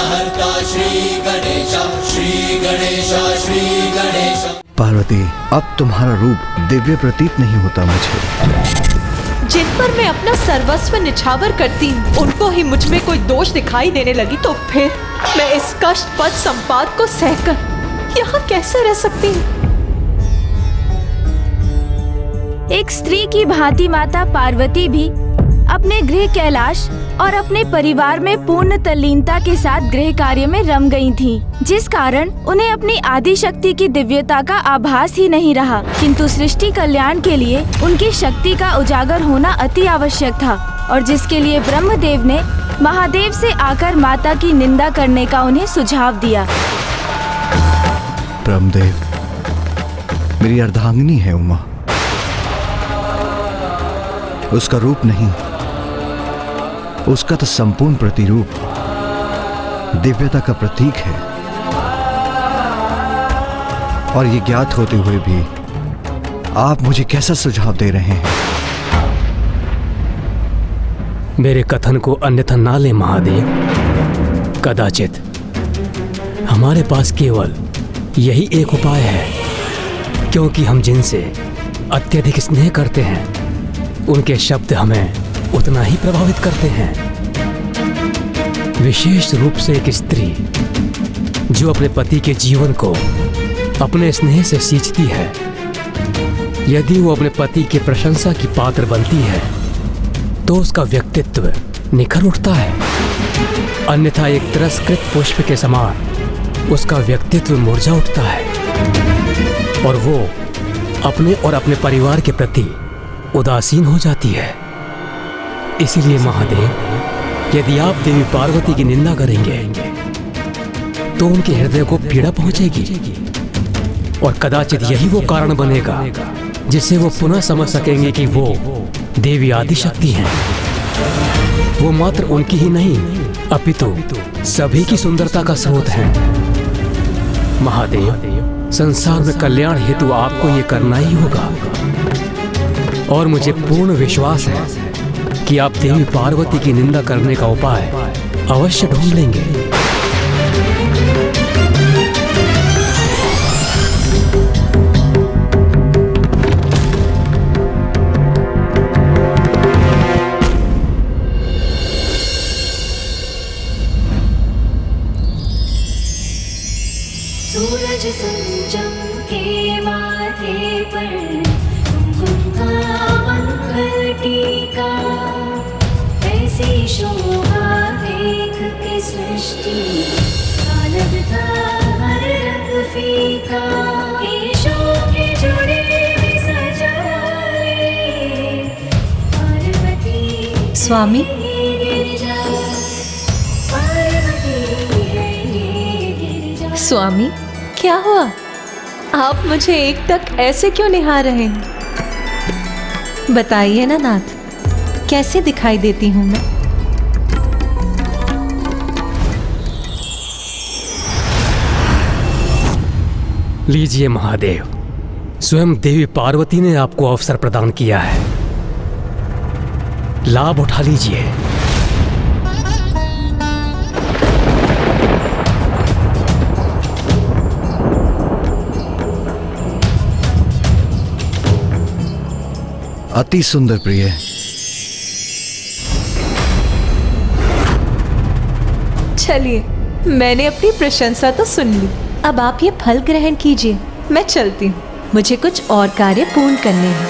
विघ्नहर्ता श्री गणेश, श्री गणेश, श्री गणेश। पार्वती, अब तुम्हारा रूप दिव्य प्रतीत नहीं होता मुझे। जिन पर मैं अपना सर्वस्व निछावर करती हूँ, उनको ही मुझ में कोई दोष दिखाई देने लगी तो फिर मैं इस कष्टपद संपात को सहकर यहाँ कैसे रह सकती हूँ? एक स्त्री की भांति माता पार्वती भी अपने गृह कैलाश और अपने परिवार में पूर्ण तल्लीनता के साथ गृह कार्य में रम गई थीं, जिस कारण उन्हें अपनी आदि शक्ति की दिव्यता का आभास ही नहीं रहा। किंतु सृष्टि कल्याण के लिए उनकी शक्ति का उजागर होना अति आवश्यक था, और जिसके लिए ब्रह्मदेव ने महादेव से आकर माता की निंदा करने का उन्हें सुझाव दिया। ब्रह्मदेव, मेरी अर्धांगिनी है उमा, उसका रूप नहीं, उसका तो संपूर्ण प्रतिरूप दिव्यता का प्रतीक है। और ये ज्ञात होते हुए भी आप मुझे कैसा सुझाव दे रहे हैं? मेरे कथन को अन्यथा ना ले महादेव। कदाचित हमारे पास केवल यही एक उपाय है, क्योंकि हम जिनसे अत्यधिक स्नेह करते हैं उनके शब्द हमें उतना ही प्रभावित करते हैं। विशेष रूप से एक स्त्री जो अपने पति के जीवन को अपने स्नेह से सींचती है, यदि वो अपने पति की प्रशंसा की पात्र बनती है तो उसका व्यक्तित्व निखर उठता है। अन्यथा एक तिरस्कृत पुष्प के समान उसका व्यक्तित्व मुरझा उठता है और वो अपने और अपने परिवार के प्रति उदासीन हो जाती है। इसीलिए महादेव, यदि आप देवी पार्वती की निंदा करेंगे तो उनके हृदय को पीड़ा पहुंचेगी, और कदाचित यही वो कारण बनेगा जिससे वो पुनः समझ सकेंगे कि वो देवी आदिशक्ति हैं। वो मात्र उनकी ही नहीं अपितु सभी की सुंदरता का स्रोत हैं। महादेव, संसार में कल्याण हेतु आपको ये करना ही होगा, और मुझे पूर्ण विश्वास है कि आप देवी पार्वती की निंदा करने का उपाय अवश्य ढूंढ लेंगे। सूरज संजम के माथे पर कुमकुम का मंगल टीका, ऐसी शोभा देख के सृष्टि का लगता हर रंग फीका। केशों के जुड़े भी सजा ले पार्वती स्वामी, गिरिजा, पार्वती है ये गिरिजा। स्वामी, क्या हुआ? आप मुझे एक तक ऐसे क्यों निहार रहे हैं? बताइए ना नाथ, कैसे दिखाई देती हूँ मैं? लीजिए महादेव, स्वयं देवी पार्वती ने आपको अवसर प्रदान किया है, लाभ उठा लीजिए। अति सुंदर प्रिय। चलिए, मैंने अपनी प्रशंसा तो सुन ली, अब आप ये फल ग्रहण कीजिए। मैं चलती हूँ, मुझे कुछ और कार्य पूर्ण करने हैं।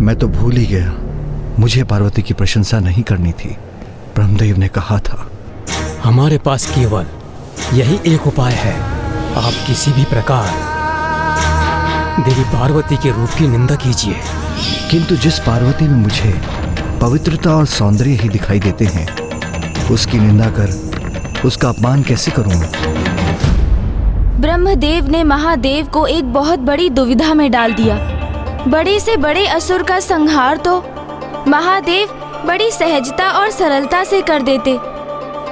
मैं तो भूल ही गया, मुझे पार्वती की प्रशंसा नहीं करनी थी। ब्रह्मदेव ने कहा था। हमारे पास केवल यही एक उपाय है, आप किसी भी प्रकार देवी पार्वती के रूप की निंदा कीजिए। किंतु जिस पार्वती में मुझे पवित्रता और सौंदर्य ही दिखाई देते हैं, उसकी निंदा कर उसका अपमान कैसे करूं मैं? ब्रह्मदेव ने महादेव को एक बहुत बड़ी दुविधा में डाल दिया। बड़े से बड़े असुर का संहार तो महादेव बड़ी सहजता और सरलता से कर देते,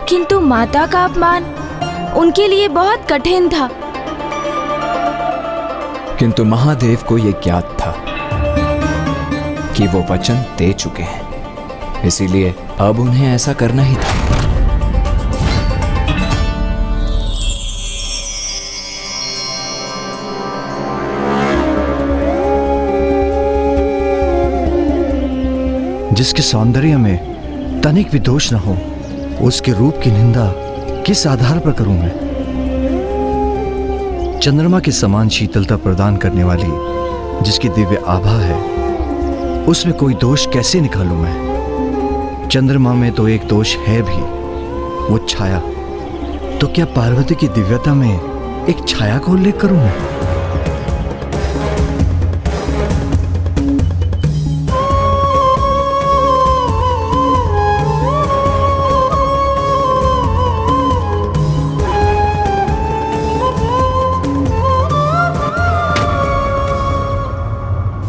किंतु माता का अपमान उनके लिए बहुत कठिन था। किंतु महादेव को यह ज्ञात था कि वो वचन दे चुके हैं, इसीलिए अब उन्हें ऐसा करना ही था। जिसके सौंदर्य में तनिक भी दोष न हो, उसके रूप की निंदा किस आधार पर करूं मैं? चंद्रमा के समान शीतलता प्रदान करने वाली जिसकी दिव्य आभा है, उसमें कोई दोष कैसे निकालूं मैं? चंद्रमा में तो एक दोष है भी, वो छाया। तो क्या पार्वती की दिव्यता में एक छाया का उल्लेख करूं मैं?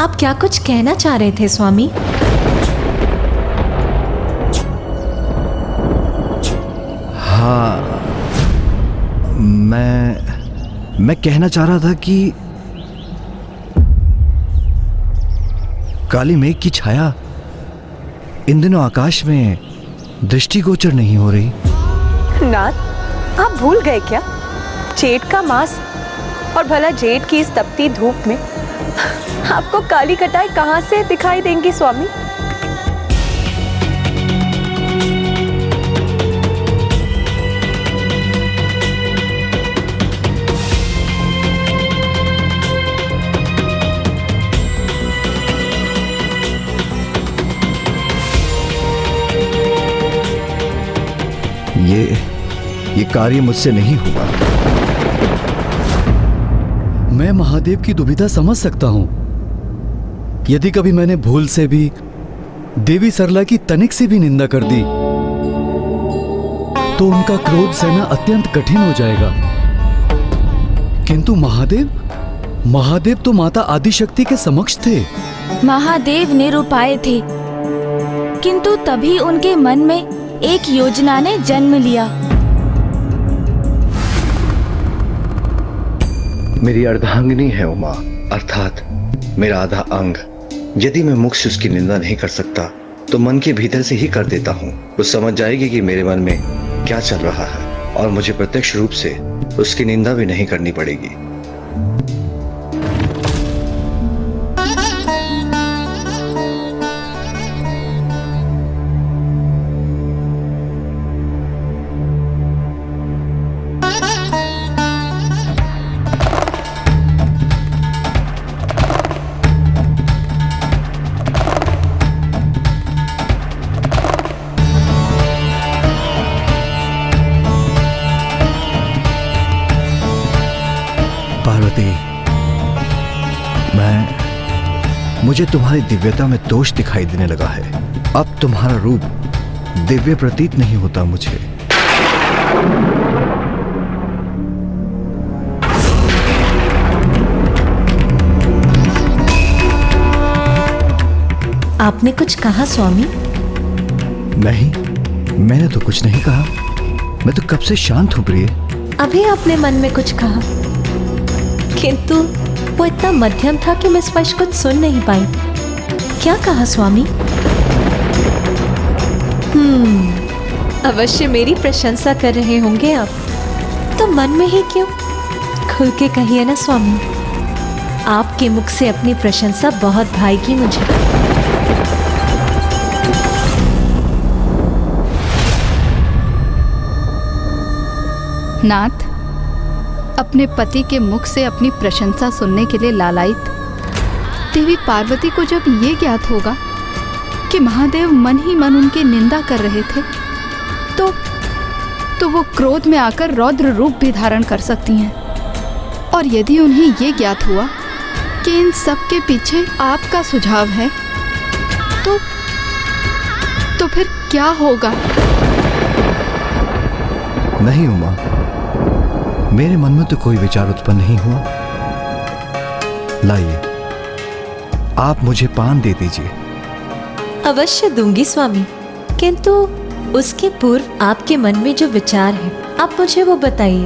आप क्या कुछ कहना चाह रहे थे स्वामी? हाँ, मैं कहना चाह रहा था कि काली मेघ की छाया इन दिनों आकाश में दृष्टिगोचर नहीं हो रही। नाथ, आप भूल गए क्या? जेठ का मास, और भला जेठ की इस तपती धूप में आपको काली कटाई कहां से दिखाई देंगी स्वामी? ये कार्य मुझसे नहीं हुआ। मैं महादेव की दुविधा समझ सकता हूं। यदि कभी मैंने भूल से भी देवी सरला की तनिक से भी निंदा कर दी तो उनका क्रोध सहना अत्यंत कठिन हो जाएगा। किंतु महादेव तो माता आदिशक्ति के समक्ष थे। महादेव निरुपाय थे, किंतु तभी उनके मन में एक योजना ने जन्म लिया। मेरी अर्धांगिनी है उमा, अर्थात मेरा आधा अंग। यदि मैं मुख से उसकी निंदा नहीं कर सकता तो मन के भीतर से ही कर देता हूँ। वो समझ जाएगी कि मेरे मन में क्या चल रहा है और मुझे प्रत्यक्ष रूप से उसकी निंदा भी नहीं करनी पड़ेगी। पार्वती, मुझे तुम्हारी दिव्यता में दोष दिखाई देने लगा है। अब तुम्हारा रूप दिव्य प्रतीत नहीं होता मुझे। आपने कुछ कहा स्वामी? नहीं, मैंने तो कुछ नहीं कहा। मैं तो कब से शांत हूं प्रिय। अभी आपने मन में कुछ कहा, किंतु वो इतना मध्यम था कि मैं स्पष्ट कुछ सुन नहीं पाई। क्या कहा स्वामी? अवश्य मेरी प्रशंसा कर रहे होंगे आप, तो मन में ही क्यों? खुल के कहिए ना स्वामी। आपके मुख से अपनी प्रशंसा बहुत भाएगी मुझे। नाथ, अपने पति के मुख से अपनी प्रशंसा सुनने के लिए लालायित देवी पार्वती को जब ये ज्ञात होगा कि महादेव मन ही मन उनकी निंदा कर रहे थे, तो वो क्रोध में आकर रौद्र रूप भी धारण कर सकती हैं। और यदि उन्हें ये ज्ञात हुआ कि इन सब के पीछे आपका सुझाव है, तो फिर क्या होगा? नहीं उमा, मेरे मन में तो कोई विचार उत्पन्न नहीं हुआ। लाइए, आप मुझे पान दे दीजिए। अवश्य दूंगी स्वामी, किंतु उसके पूर्व आपके मन में जो विचार है आप मुझे वो बताइए,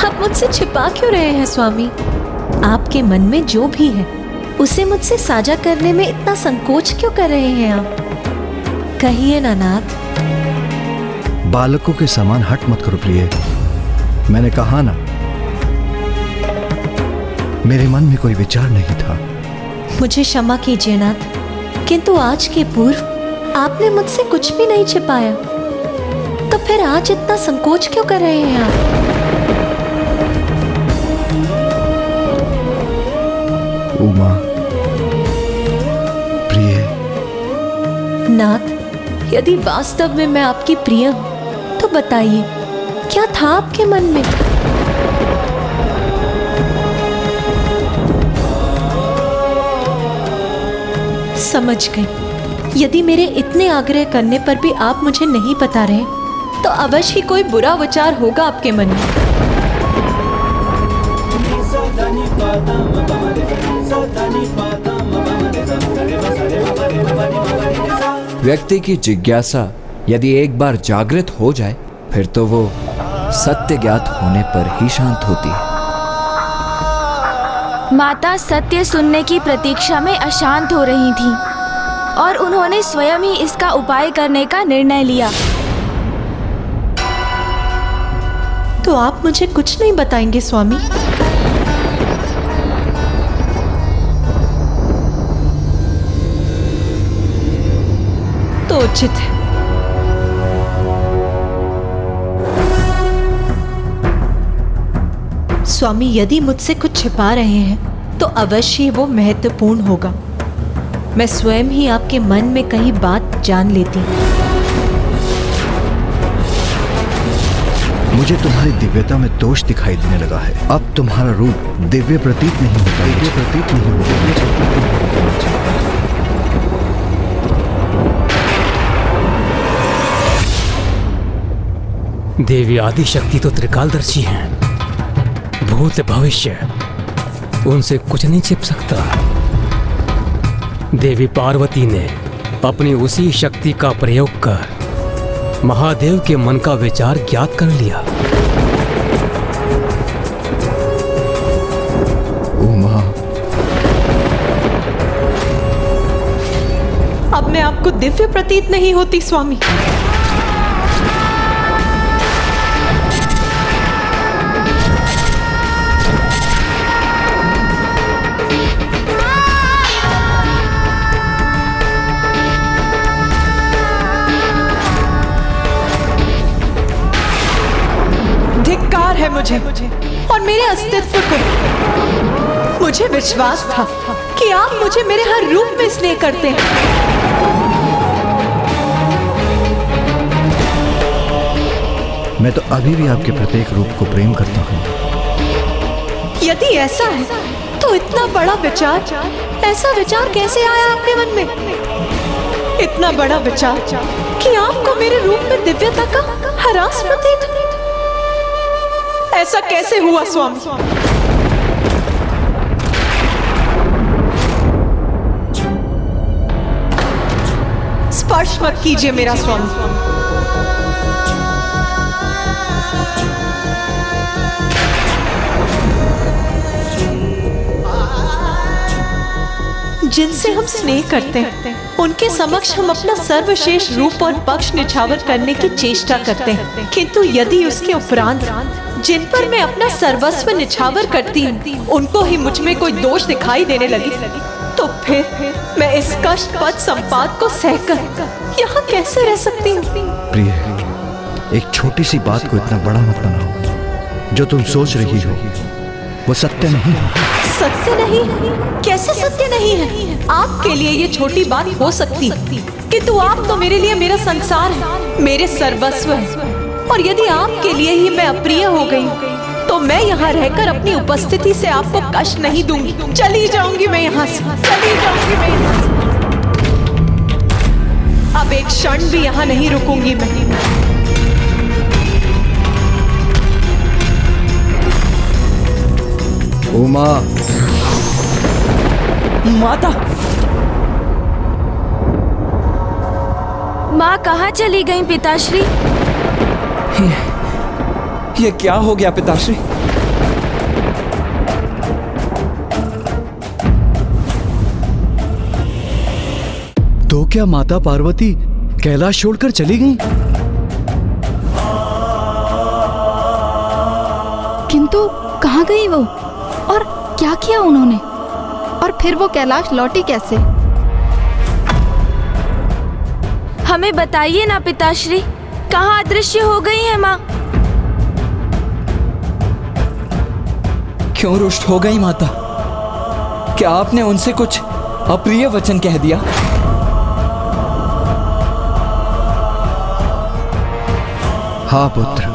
आप मुझसे छिपा क्यों रहे हैं स्वामी? आपके मन में जो भी है उसे मुझसे साझा करने में इतना संकोच क्यों कर रहे हैं आप? कहिए ना नाथ। बालकों के समान हट मत करो प्रिय। मैंने कहा ना, मेरे मन में कोई विचार नहीं था। मुझे क्षमा कीजिए नाथ, किंतु आज के पूर्व आपने मुझसे कुछ भी नहीं छिपाया, तो फिर आज इतना संकोच क्यों कर रहे हैं आप? उमा, प्रिय। नाथ, यदि वास्तव में मैं आपकी प्रिय हूं तो बताइए, क्या था आपके मन में? समझ गई। यदि मेरे इतने आग्रह करने पर भी आप मुझे नहीं बता रहे, तो अवश्य ही कोई बुरा विचार होगा आपके मन में। व्यक्ति की जिज्ञासा यदि एक बार जागृत हो जाए, फिर तो वो सत्य ज्ञात होने पर ही शांत होती है। माता सत्य सुनने की प्रतीक्षा में अशांत हो रही थीं और उन्होंने स्वयं ही इसका उपाय करने का निर्णय लिया। तो आप मुझे कुछ नहीं बताएंगे स्वामी? तो उचित है। स्वामी, यदि मुझसे कुछ छिपा रहे हैं तो अवश्य वो महत्वपूर्ण होगा। मैं स्वयं ही आपके मन में कहीं बात जान लेती। मुझे तुम्हारी दिव्यता में दोष दिखाई देने लगा है। अब तुम्हारा रूप दिव्य प्रतीत नहीं होता। दिव्य प्रतीत नहीं होता। देवी आदि शक्ति तो त्रिकालदर्शी हैं। भूत भविष्य उनसे कुछ नहीं छिप सकता। देवी पार्वती ने अपनी उसी शक्ति का प्रयोग कर महादेव के मन का विचार ज्ञात कर लिया। उमा, अब मैं आपको दिव्य प्रतीत नहीं होती स्वामी? धिक्कार है मुझे और मेरे अस्तित्व को। मुझे विश्वास था कि आप मुझे मेरे हर रूप में स्नेह करते हैं। मैं तो अभी भी आपके प्रत्येक रूप को प्रेम करता हूँ। यदि ऐसा है तो इतना बड़ा विचार, ऐसा विचार कैसे आया आपके मन में? इतना बड़ा विचार कि आपको मेरे रूप में दिव्यता का ह्रास प्रतीत हो। ऐसा कैसे हुआ स्वामी? स्पर्श मत कीजिए मेरा स्वामी। जिनसे हम स्नेह करते हैं उनके समक्ष हम अपना सर्वश्रेष्ठ रूप और पक्ष निछावर करने की चेष्टा करते हैं, किंतु यदि उसके उपरांत जिन पर मैं अपना सर्वस्व निछावर करती हूँ उनको ही मुझ में कोई दोष दिखाई देने लगी, तो फिर मैं इस कष्टपद संपात को सहकर यहाँ कैसे रह सकती हूँ? प्रिय, एक छोटी सी बात को इतना बड़ा मत बनाओ। जो तुम सोच रही हो वो सत्य नहीं है। सत्य नहीं? कैसे सत्य नहीं है? आपके लिए ये छोटी बात हो सकती, किंतु आप तो मेरे लिए मेरा संसार है, मेरे सर्वस्व है। और यदि आपके लिए ही मैं अप्रिय हो गई तो मैं यहाँ रहकर अपनी उपस्थिति से आपको कष्ट नहीं दूंगी। चली जाऊंगी मैं यहाँ से, चली जाऊंगी मैं यहाँ से। अब एक क्षण भी यहाँ नहीं रुकूंगी मैं। उमा, माता। माँ कहाँ चली गई पिताश्री? ये क्या हो गया पिताश्री? तो क्या माता पार्वती कैलाश छोड़कर चली गईं? किंतु कहाँ गई वो और क्या किया उन्होंने? और फिर वो कैलाश लौटी कैसे? हमें बताइए ना पिताश्री, कहाँ अदृश्य हो गई है माँ? क्यों रुष्ट हो गई माता? क्या आपने उनसे कुछ अप्रिय वचन कह दिया? हाँ पुत्र,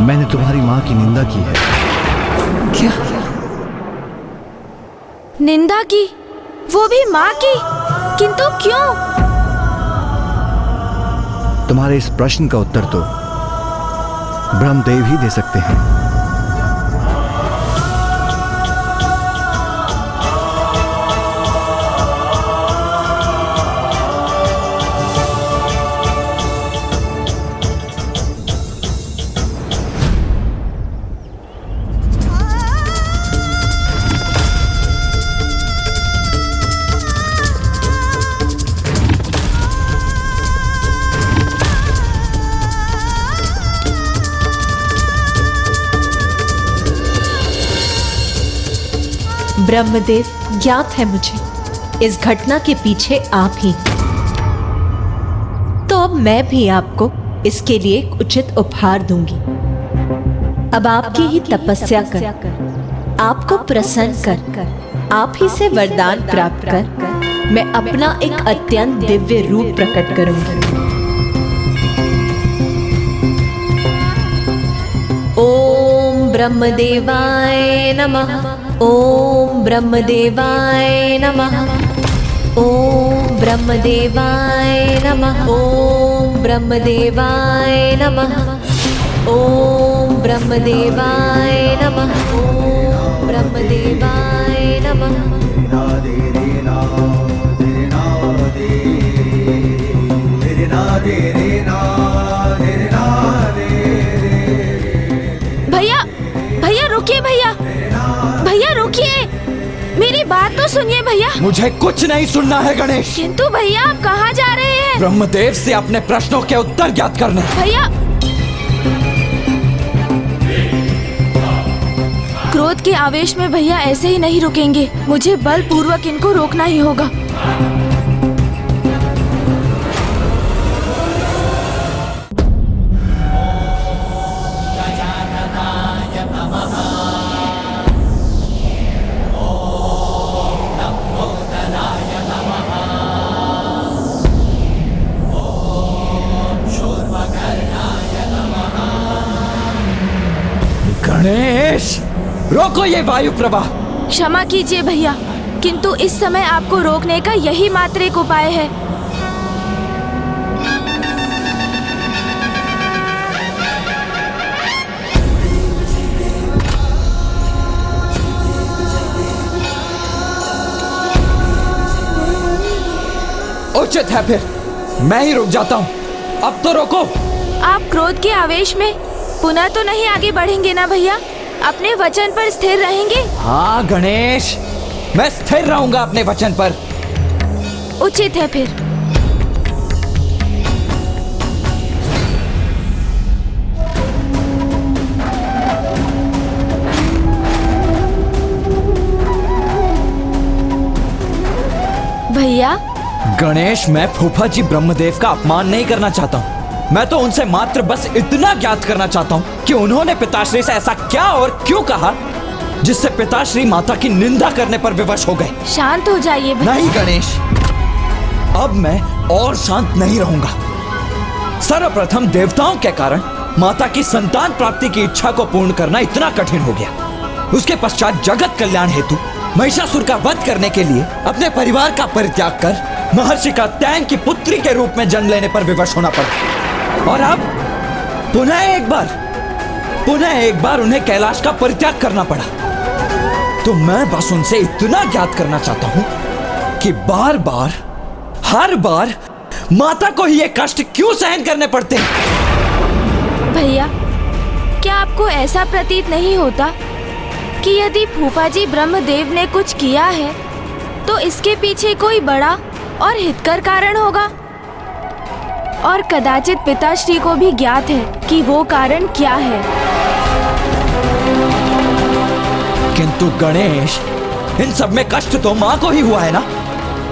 मैंने तुम्हारी माँ की निंदा की है। क्या? निंदा की? वो भी माँ की? किंतु क्यों? तुम्हारे इस प्रश्न का उत्तर तो ब्रह्मदेव ही दे सकते हैं। ब्रह्मदेव, ज्ञात है मुझे इस घटना के पीछे आप ही। तो अब मैं भी आपको इसके लिए एक उचित उपहार दूंगी। अब आपकी ही तपस्या कर, आपको प्रसन्न कर, आप ही से वरदान प्राप्त कर मैं अपना एक अत्यंत दिव्य रूप प्रकट करूंगी। ओम ब्रह्मदेवाय नमः। ओम ब्रह्मदेवाय नमः। ओम ब्रह्मदेवाय नमः। ओम ब्रह्मदेवाय नमः। ओम ब्रह्मदेवाय नमः। ओम ब्रह्मदेवाय नमः। भैया, भैया रुकिए, भैया भैया रुकिए, मेरी बात तो सुनिए भैया। मुझे कुछ नहीं सुनना है गणेश। किंतु भैया आप कहाँ जा रहे हैं? ब्रह्मदेव से अपने प्रश्नों के उत्तर ज्ञात करने। भैया, क्रोध के आवेश में भैया ऐसे ही नहीं रुकेंगे, मुझे बलपूर्वक इनको रोकना ही होगा। गणेश, रोको ये वायु प्रवाह। क्षमा कीजिए भैया, किंतु इस समय आपको रोकने का यही मात्र एक उपाय है। उचित है, फिर मैं ही रुक जाता हूँ। अब तो रोको। आप क्रोध के आवेश में पुनः तो नहीं आगे बढ़ेंगे ना भैया? अपने वचन पर स्थिर रहेंगे? हाँ गणेश, मैं स्थिर रहूंगा अपने वचन पर। उचित है फिर। भैया, गणेश, मैं फूफा जी ब्रह्मदेव का अपमान नहीं करना चाहता हूँ। मैं तो उनसे मात्र बस इतना ज्ञात करना चाहता हूँ कि उन्होंने पिताश्री से ऐसा क्या और क्यों कहा जिससे पिताश्री माता की निंदा करने पर विवश हो गए। शांत हो जाइए भैया। नहीं गणेश, अब मैं और शांत नहीं रहूंगा। सर्वप्रथम देवताओं के कारण माता की संतान प्राप्ति की इच्छा को पूर्ण करना इतना कठिन हो गया। उसके पश्चात जगत कल्याण हेतु महिषासुर का वध करने के लिए अपने परिवार का परित्याग कर महर्षि कात्यायन की पुत्री के रूप में जन्म लेने पर विवश होना पड़ा। और अब पुनः एक बार उन्हें कैलाश का परित्याग करना पड़ा। तो मैं बस उनसे इतना ज्ञात करना चाहता हूं कि हर बार माता को ही ये कष्ट क्यों सहन करने पड़ते हैं। भैया, क्या आपको ऐसा प्रतीत नहीं होता कि यदि फूफा जी ब्रह्मदेव ने कुछ किया है तो इसके पीछे कोई बड़ा और हितकर कारण होगा? और कदाचित पिताश्री को भी ज्ञात है कि वो कारण क्या है। किंतु गणेश, इन सब में कष्ट तो माँ को ही हुआ है ना?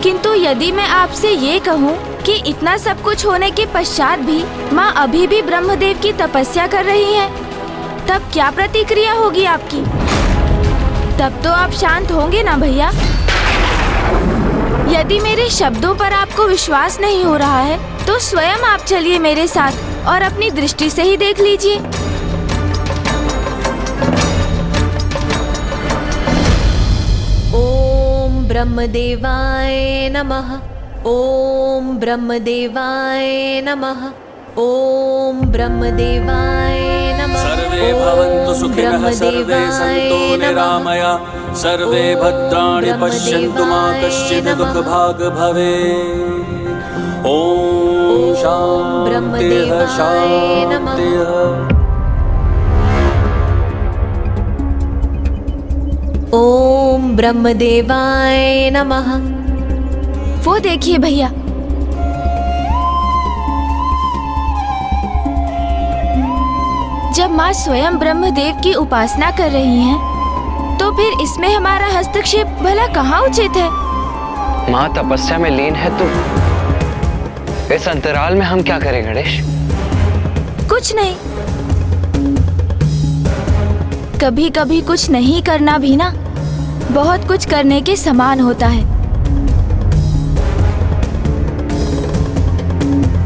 किंतु यदि मैं आपसे ये कहूँ कि इतना सब कुछ होने के पश्चात भी माँ अभी भी ब्रह्मदेव की तपस्या कर रही हैं, तब क्या प्रतिक्रिया होगी आपकी? तब तो आप शांत होंगे ना भैया? यदि मेरे शब्दों पर आपको विश्वास नहीं हो रहा है तो स्वयं आप चलिए मेरे साथ और अपनी दृष्टि से ही देख लीजिए। ओम ब्रह्मदेवाय नमः। ओम ब्रह्मदेवाय नमः। ओम ब्रह्मदेवाय नमः। सर्वे भवन्तु सुखिनः सर्वे सन्तु निरामया सर्वे भद्राणि पश्यन्तु मा कश्चित् दुःखभाग् भवेत्। ओम शान्तिः शान्तिः। ओम ब्रह्मदेवाय नमः। वो देखिए भैया, जब माँ स्वयं ब्रह्मदेव की उपासना कर रही हैं, तो फिर इसमें हमारा हस्तक्षेप भला कहाँ उचित है? माँ तपस्या में लीन है तो इस अंतराल में हम क्या करें गणेश? कुछ नहीं। कभी कभी कुछ नहीं करना भी ना बहुत कुछ करने के समान होता है।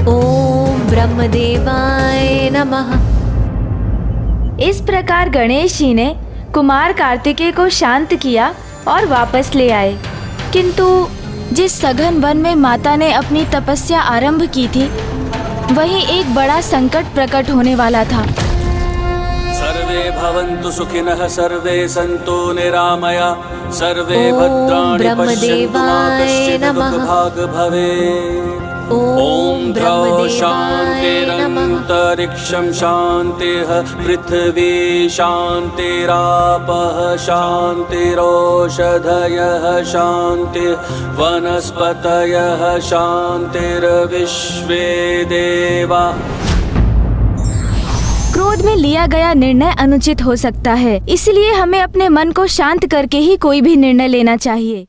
ओम ब्रह्मदेवाय नमः। इस प्रकार गणेश जी ने कुमार कार्तिकेय को शांत किया और वापस ले आए। किंतु जिस सघन वन में माता ने अपनी तपस्या आरंभ की थी, वहीं एक बड़ा संकट प्रकट होने वाला था। सर्वे भवन्तु सुखिनः सर्वे सन्तु निरामया सर्वे भद्राणि पश्यन्तु मा कश्चित् दुःखभाग् भवेत्। ओम द्रौ शान्तिरन्तरिक्षं शान्तिः पृथिवी शान्तिरापः शान्तिरोषधयः शान्तिः वनस्पतयः शान्तिर्विश्वे देवा। क्रोध में लिया गया निर्णय अनुचित हो सकता है, इसलिए हमें अपने मन को शांत करके ही कोई भी निर्णय लेना चाहिए।